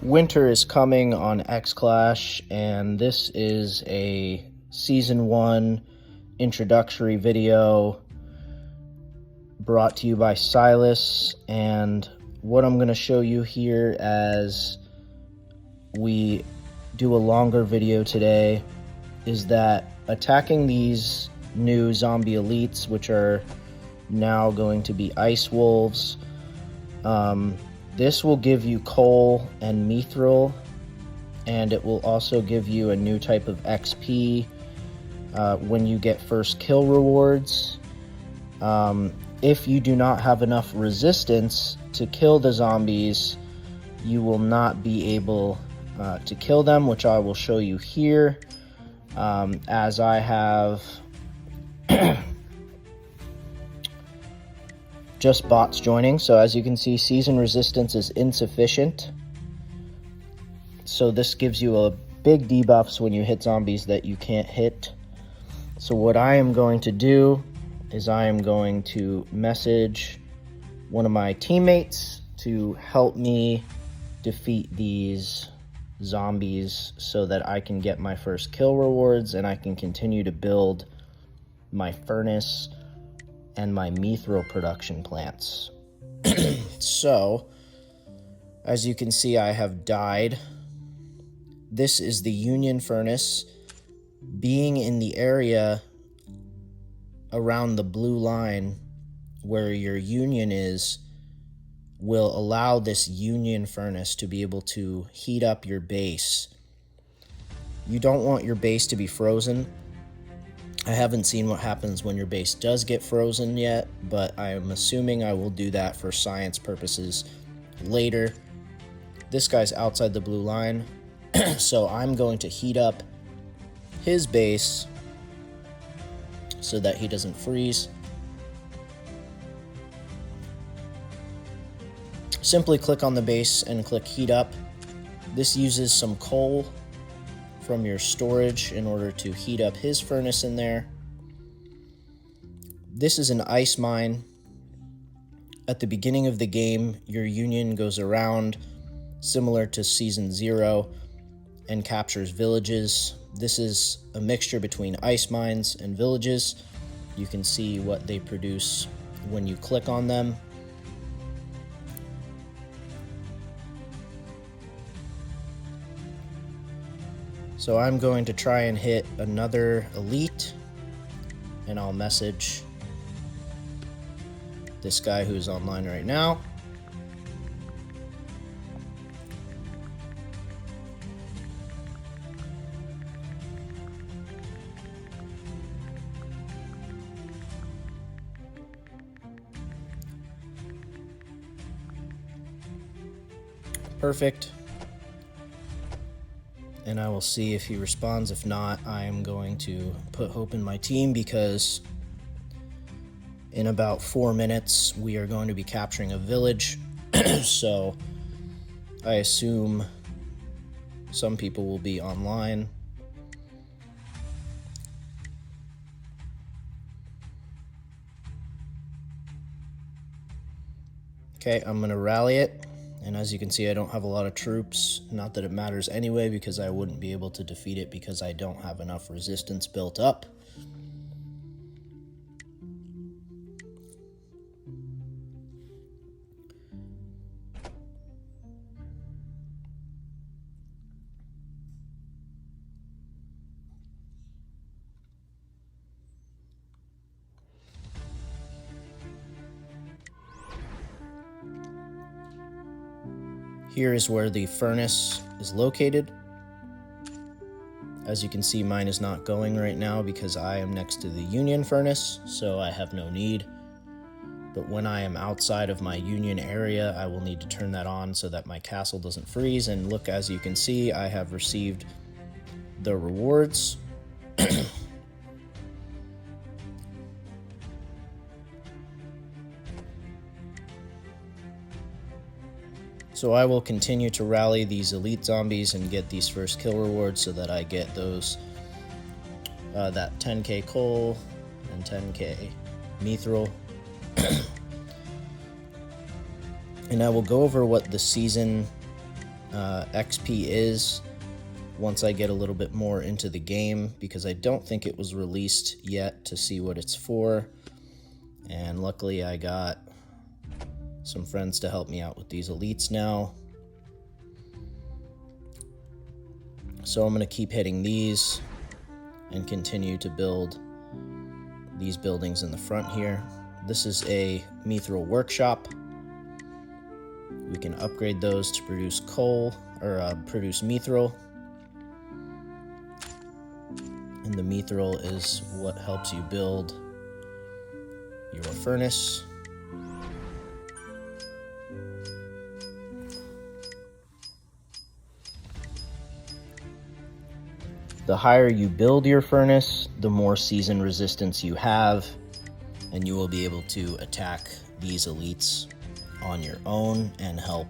Winter is coming on X-Clash, and this is a Season 1 introductory video brought to you by Silas. And what I'm going to show you here as we do a longer video today is that attacking these new zombie elites, which are now going to be ice wolves, this will give you coal and mithril, and it will also give you a new type of XP when you get first kill rewards. If you do not have enough resistance to kill the zombies, you will not be able to kill them, which I will show you here, as I have just bots joining. So as you can see, season resistance is insufficient, so this gives you a big debuffs when you hit zombies that you can't hit. So what I am going to do is I am going to message one of my teammates to help me defeat these zombies so that I can get my first kill rewards and I can continue to build my furnace and my mithril production plants. So, as you can see, I have died. This is the Union furnace. Being in the area around the blue line where your Union is will allow this Union furnace to be able to heat up your base. You don't want your base to be frozen. I haven't seen what happens when your base does get frozen yet, but I am assuming I will do that for science purposes later. This guy's outside the blue line, so I'm going to heat up his base so that he doesn't freeze. Simply click on the base and click heat up. This uses some coal from your storage in order to heat up his furnace in there. This is an ice mine. At the beginning of the game, your Union goes around similar to Season 0 and captures villages. This is a mixture between ice mines and villages. You can see what they produce when you click on them. So I'm going to try and hit another elite, and I'll message this guy who's online right now. Perfect. And I will see if he responds. If not, I am going to put hope in my team, because in about 4 minutes we are going to be capturing a village. So I assume some people will be online. Okay, I'm going to rally it. And as you can see, I don't have a lot of troops. Not that it matters anyway, because I wouldn't be able to defeat it because I don't have enough resistance built up. Here is where the furnace is located. As you can see, mine is not going right now because I am next to the Union furnace, so I have no need. But when I am outside of my Union area, I will need to turn that on so that my castle doesn't freeze. And look, as you can see, I have received the rewards. So I will continue to rally these elite zombies and get these first kill rewards so that I get those, that 10k coal and 10k mithril. And I will go over what the season XP is once I get a little bit more into the game, because I don't think it was released yet to see what it's for. And luckily I got some friends to help me out with these elites now. So I'm going to keep hitting these and continue to build these buildings in the front here. This is a mithril workshop. We can upgrade those to produce coal, or produce mithril. And the mithril is what helps you build your furnace. The higher you build your furnace, the more season resistance you have, and you will be able to attack these elites on your own and help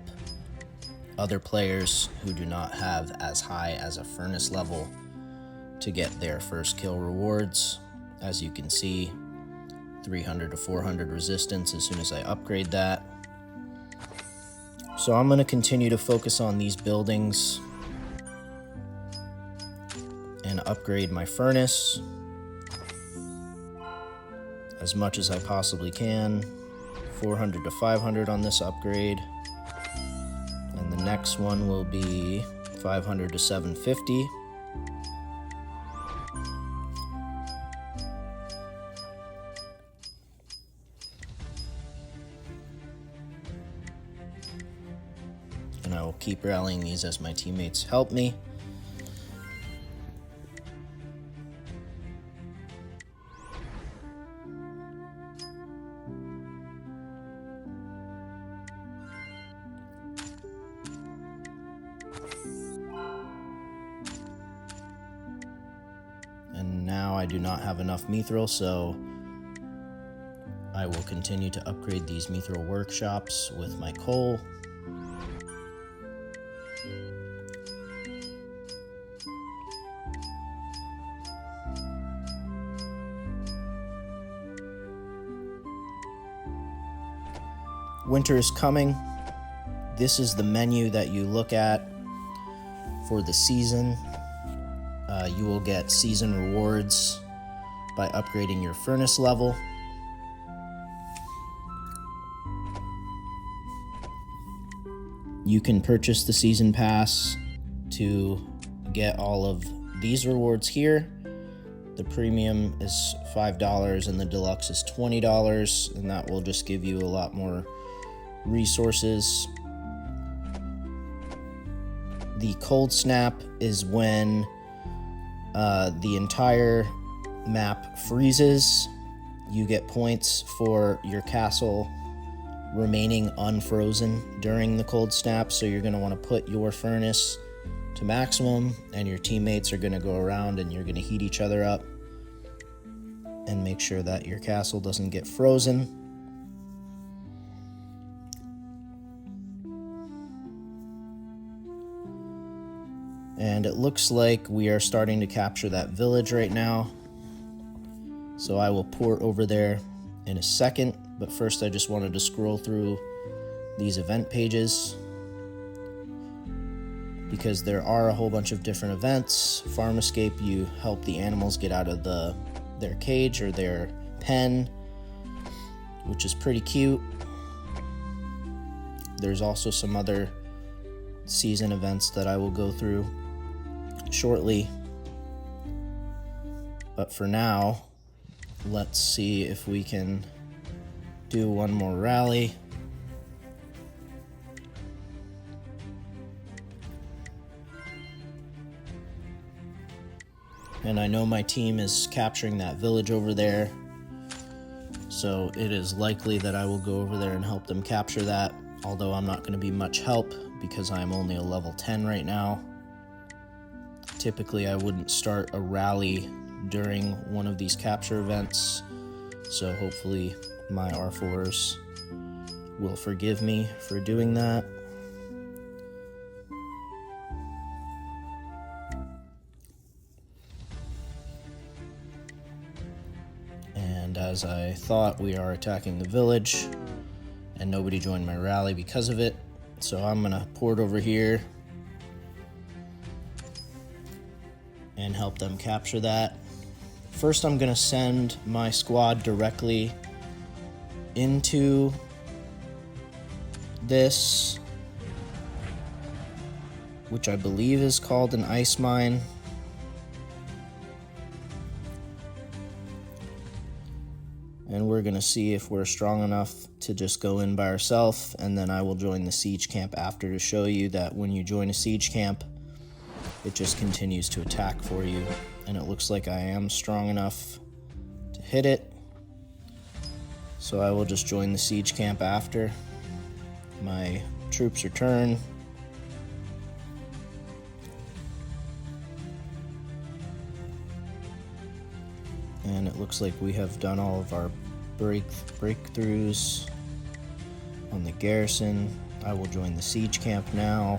other players who do not have as high as a furnace level to get their first kill rewards. As you can see, 300 to 400 resistance as soon as I upgrade that. So I'm going to continue to focus on these buildings and upgrade my furnace as much as I possibly can. 400 to 500 on this upgrade, and the next one will be 500 to 750. And I will keep rallying these as my teammates help me. And now I do not have enough mithril, so I will continue to upgrade these mithril workshops with my coal. Winter is coming. This is the menu that you look at for the season. You will get season rewards by upgrading your furnace level. You can purchase the season pass to get all of these rewards here. The premium is $5 and the deluxe is $20, and that will just give you a lot more resources. The cold snap is when the entire map freezes. You get points for your castle remaining unfrozen during the cold snap, so you're going to want to put your furnace to maximum, and your teammates are going to go around and you're going to heat each other up and make sure that your castle doesn't get frozen. And it looks like we are starting to capture that village right now. So I will port over there in a second, but first I just wanted to scroll through these event pages, because there are a whole bunch of different events. Farm Escape, you help the animals get out of their cage or their pen, which is pretty cute. There's also some other season events that I will go through shortly, but for now, let's see if we can do one more rally. And I know my team is capturing that village over there, so it is likely that I will go over there and help them capture that, although I'm not going to be much help because I'm only a level 10 right now. Typically, I wouldn't start a rally during one of these capture events, so hopefully my R4s will forgive me for doing that. And as I thought, we are attacking the village, and nobody joined my rally because of it, so I'm gonna port over here and help them capture that. First, I'm going to send my squad directly into this, which I believe is called an ice mine. And we're going to see if we're strong enough to just go in by ourselves, and then I will join the siege camp after to show you that when you join a siege camp, it just continues to attack for you. And it looks like I am strong enough to hit it. So I will just join the siege camp after. My troops return. And it looks like we have done all of our breakthroughs on the garrison. I will join the siege camp now.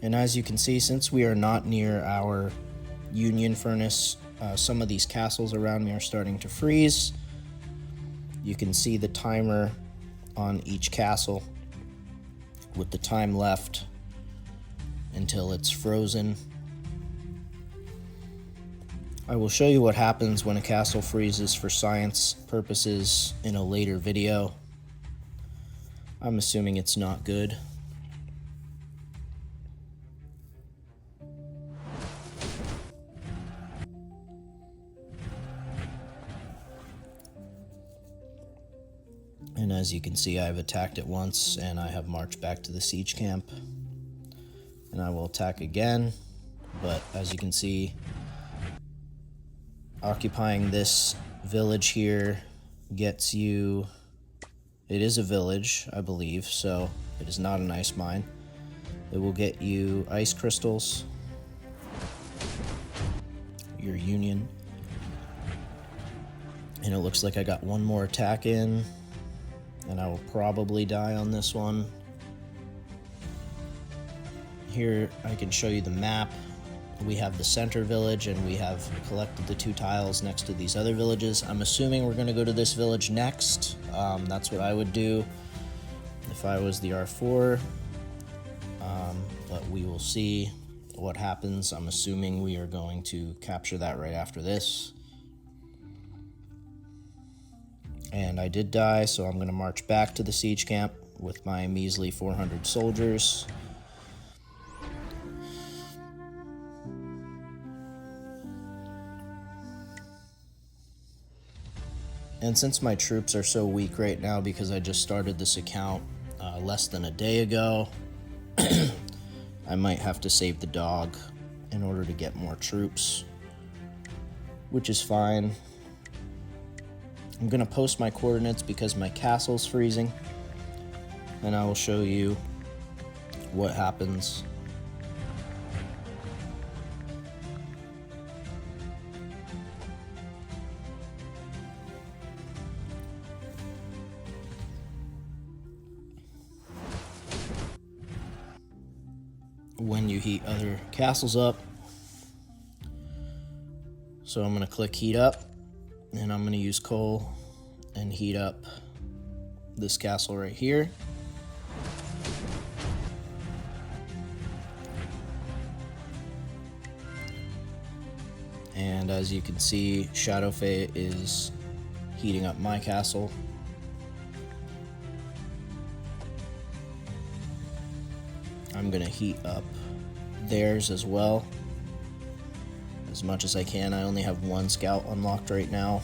And as you can see, since we are not near our union furnace, some of these castles around me are starting to freeze. You can see the timer on each castle with the time left until it's frozen. I will show you what happens when a castle freezes for science purposes in a later video. I'm assuming it's not good. And as you can see, I've attacked it once and I have marched back to the siege camp. And I will attack again, but as you can see, occupying this village here gets you, it is a village, I believe, so it is not an ice mine. It will get you ice crystals, your union, and it looks like I got one more attack in. And I will probably die on this one. Here I can show you the map. We have the center village and we have collected the 2 tiles next to these other villages. I'm assuming we're going to go to this village next. That's what I would do if I was the R4. But we will see what happens. I'm assuming we are going to capture that right after this. And I did die, so I'm going to march back to the siege camp with my measly 400 soldiers. And since my troops are so weak right now because I just started this account less than a day ago, I might have to save the dog in order to get more troops, which is fine. I'm going to post my coordinates because my castle's freezing, and I will show you what happens. When you heat other castles up. So I'm going to click heat up. And I'm going to use coal and heat up this castle right here. And as you can see, Shadowfae is heating up my castle. I'm going to heat up theirs as well, as much as I can. I only have 1 scout unlocked right now,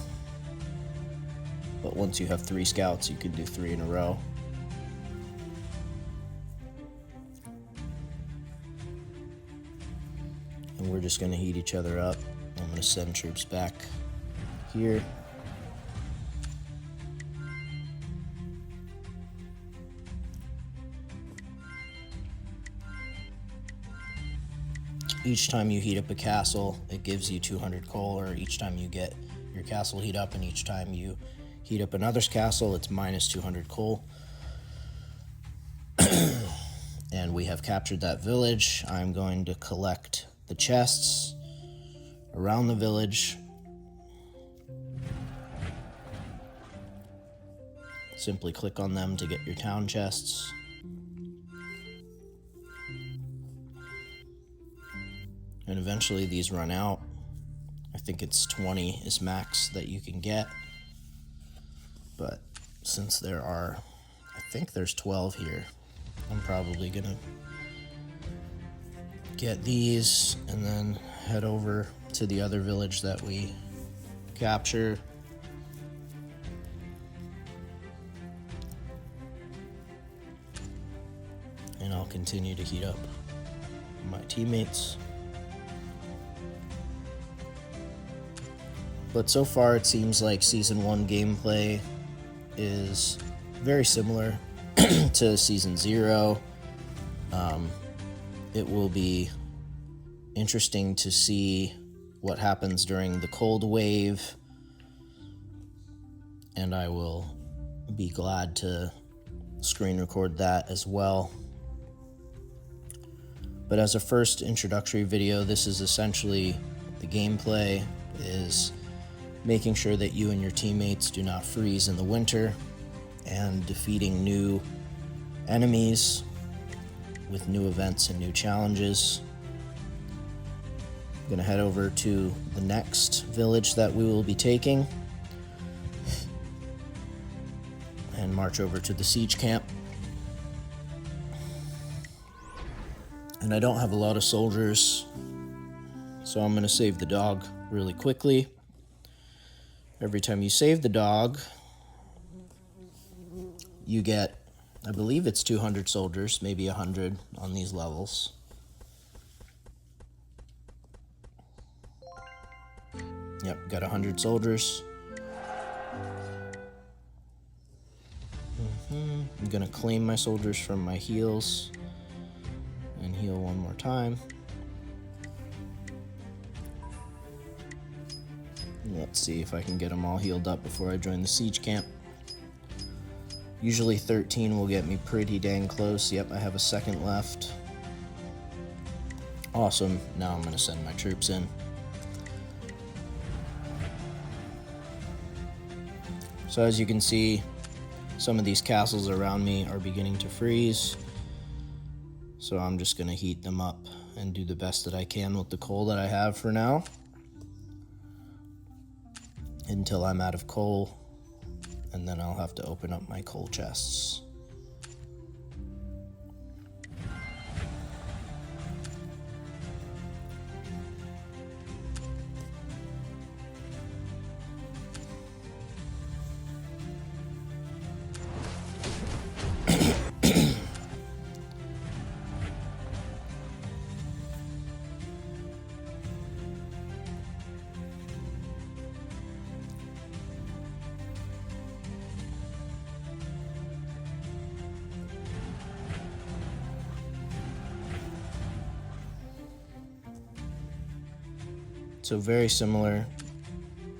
but once you have 3 scouts, you can do 3 in a row. And we're just going to heat each other up. I'm going to send troops back here. Each time you heat up a castle, it gives you 200 coal, or each time you get your castle heat up, and each time you heat up another's castle, it's minus 200 coal. And we have captured that village. I'm going to collect the chests around the village Simply click on them to get your town chests. And eventually these run out. I think it's 20 is max that you can get. But since there are, I think there's 12 here, I'm probably gonna get these and then head over to the other village that we capture. And I'll continue to heat up my teammates. But so far it seems like Season 1 gameplay is very similar to Season 0. It will be interesting to see what happens during the cold wave, and I will be glad to screen record that as well. But as a first introductory video, this is essentially the gameplay is making sure that you and your teammates do not freeze in the winter and defeating new enemies with new events and new challenges. I'm gonna head over to the next village that we will be taking and march over to the siege camp. And I don't have a lot of soldiers, so I'm gonna save the dog really quickly. Every time you save the dog, you get, I believe it's 200 soldiers, maybe 100 on these levels. Yep, got 100 soldiers. I'm gonna claim my soldiers from my heals and heal one more time. Let's see if I can get them all healed up before I join the siege camp. Usually 13 will get me pretty dang close. Yep, I have a second left. Awesome. Now I'm going to send my troops in. So as you can see, some of these castles around me are beginning to freeze. So I'm just going to heat them up and do the best that I can with the coal that I have for now, until I'm out of coal, and then I'll have to open up my coal chests. So very similar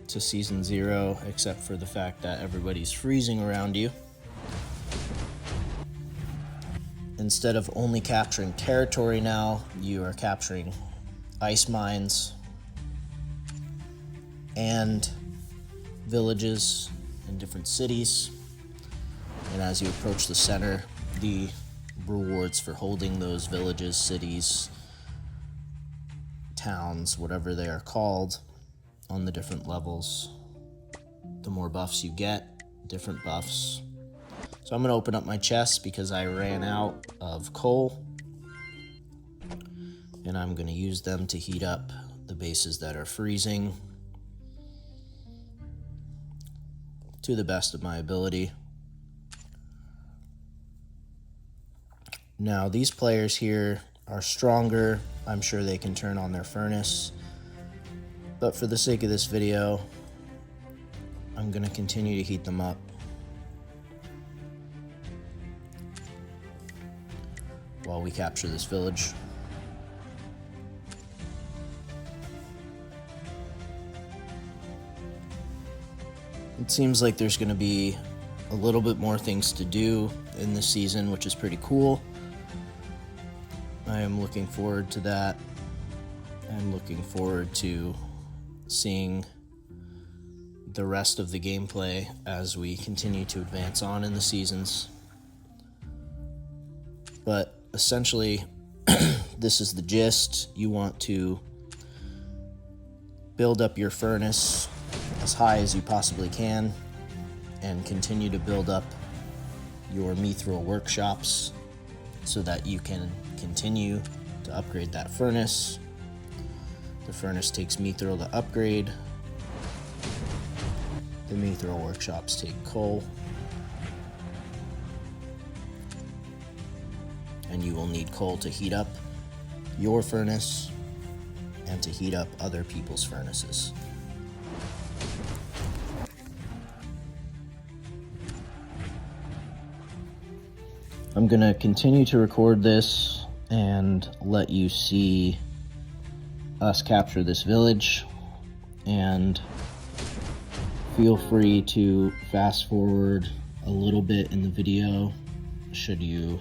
to Season 0, except for the fact that everybody's freezing around you. Instead of only capturing territory now, you are capturing ice mines and villages in different cities. And as you approach the center, the rewards for holding those villages, cities, towns, whatever they are called, on the different levels. The more buffs you get, different buffs. So I'm going to open up my chest because I ran out of coal, and I'm going to use them to heat up the bases that are freezing to the best of my ability. Now these players here are stronger. I'm sure they can turn on their furnace, but for the sake of this video, I'm going to continue to heat them up while we capture this village. It seems like there's going to be a little bit more things to do in this season, which is pretty cool. I am looking forward to that. I'm looking forward to seeing the rest of the gameplay as we continue to advance on in the seasons. But essentially, this is the gist. You want to build up your furnace as high as you possibly can and continue to build up your mithril workshops so that you can continue to upgrade that furnace. The furnace takes mithril to upgrade. The mithril workshops take coal. And you will need coal to heat up your furnace and to heat up other people's furnaces. I'm gonna continue to record this and let you see us capture this village, and feel free to fast forward a little bit in the video should you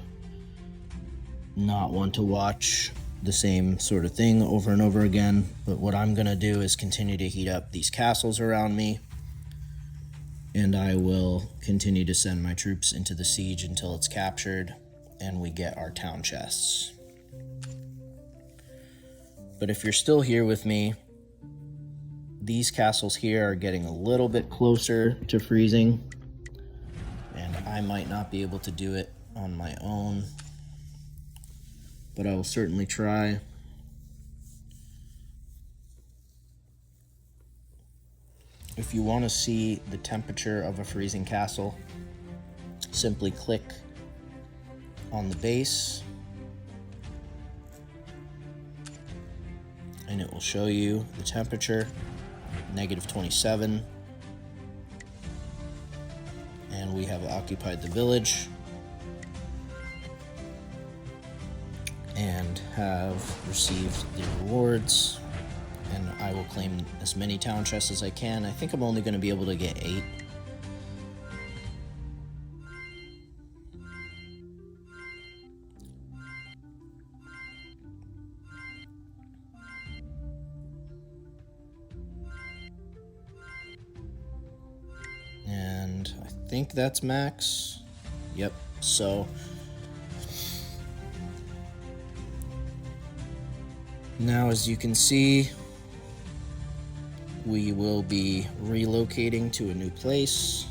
not want to watch the same sort of thing over and over again. But what I'm gonna do is continue to heat up these castles around me, and I will continue to send my troops into the siege until it's captured and we get our town chests. But if you're still here with me, these castles here are getting a little bit closer to freezing, and I might not be able to do it on my own, but I will certainly try. If you want to see the temperature of a freezing castle, simply click on the base and it will show you the temperature, -27, and we have occupied the village and have received the rewards, and I will claim as many town chests as I can. I think I'm only going to be able to get 8. And I think that's max. Yep, so now, as you can see, we will be relocating to a new place,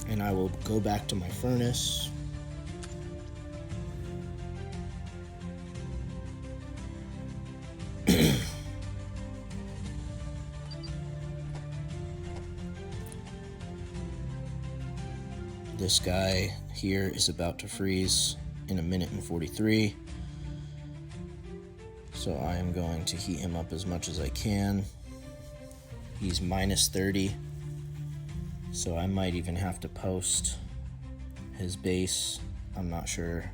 and I will go back to my furnace. This guy here is about to freeze in 1:43. So I am going to heat him up as much as I can. He's -30, so I might even have to post his base. I'm not sure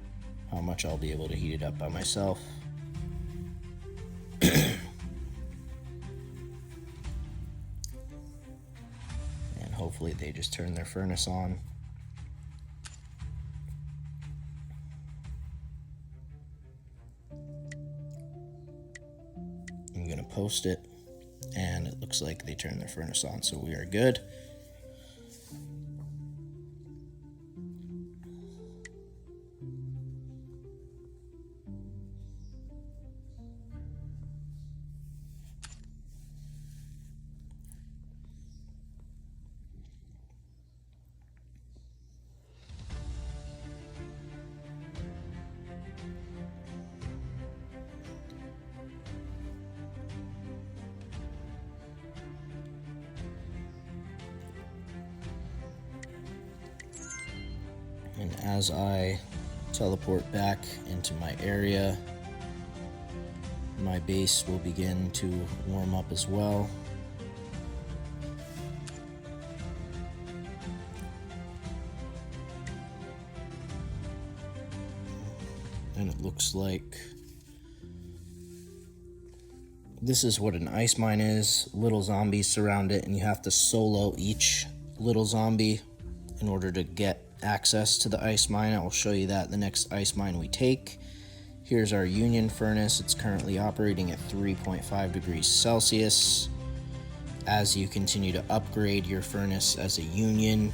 how much I'll be able to heat it up by myself. And hopefully they just turn their furnace on. I'm gonna post it, and it looks like they turned their furnace on, so we are good. And as I teleport back into my area, my base will begin to warm up as well. And it looks like this is what an ice mine is. Little zombies surround it, and you have to solo each little zombie in order to get access to the ice mine. I will show you that the next ice mine we take. Here's our union furnace. It's currently operating at 3.5 degrees Celsius. As you continue to upgrade your furnace as a union,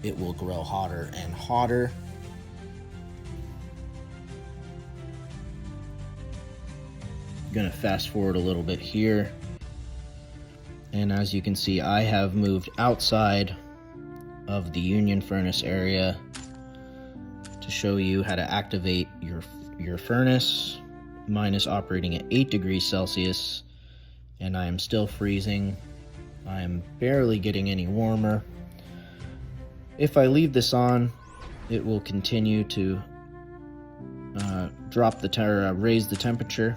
it will grow hotter and hotter. I'm gonna fast forward a little bit here. And as you can see, I have moved outside of the union furnace area to show you how to activate your furnace. Mine is operating at 8 degrees Celsius, and I am still freezing. I am barely getting any warmer. If I leave this on, it will continue to raise the temperature.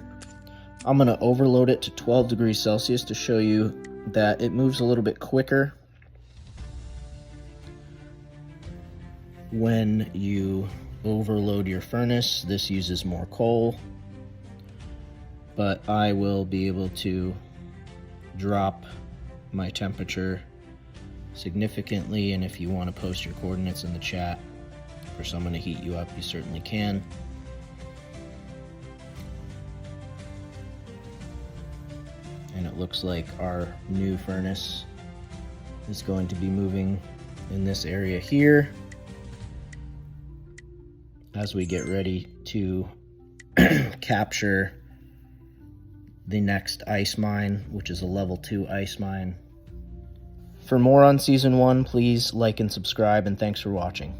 I'm going to overload it to 12 degrees Celsius to show you that it moves a little bit quicker when you overload your furnace. This uses more coal, but I will be able to drop my temperature significantly, and if you want to post your coordinates in the chat for someone to heat you up, you certainly can. And it looks like our new furnace is going to be moving in this area here as we get ready to capture the next ice mine, which is a level 2 ice mine. For more on Season 1, please like and subscribe, and thanks for watching.